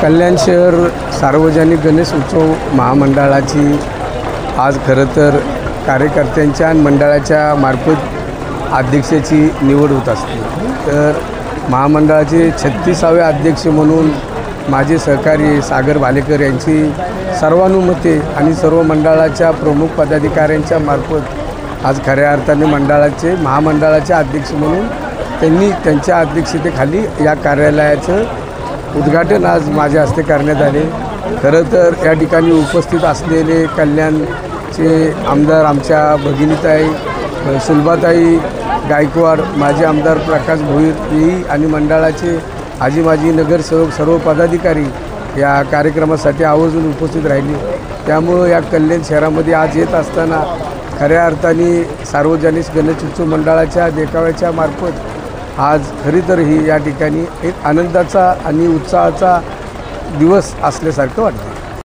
कल्याण शहर सार्वजनिक गणेश उत्सव महामंडळाची आज खरं तर कार्यकर्त्यांच्या आणि मंडळाच्या मार्फत अध्यक्षाची निवड होत असते। तर महामंडळाचे 36वे अध्यक्ष म्हणून माझे सहकारी सागर भालेकर यांची सर्वानुमते आणि सर्व मंडळाच्या प्रमुख पदाधिकाऱ्यांच्या मार्फत आज खऱ्या अर्थाने महामंडळाचे अध्यक्ष म्हणून त्यांनी त्यांच्या अध्यक्षतेखाली या कार्यालयाचं उद्घाटन आज माझ्या हस्ते करण्यात आले। खरं तर या ठिकाणी उपस्थित असलेले कल्याणचे आमदार आमच्या भगिनीताई सुलभाताई गायकवाड, माजी आमदार प्रकाश भोईर आणि मंडळाचे आजी माजी नगरसेवक सर्व पदाधिकारी या कार्यक्रमासाठी आवर्जून उपस्थित राहिले। त्यामुळं या कल्याण शहरामध्ये आज येत असताना खऱ्या अर्थाने सार्वजनिक गणेश उत्सव मंडळाच्या देखाव्याच्या मार्फत आज खरी तर ही या ठिकाणी एक आनंदाचा आणि उत्साहाचा दिवस असल्यासारखं वाटतं।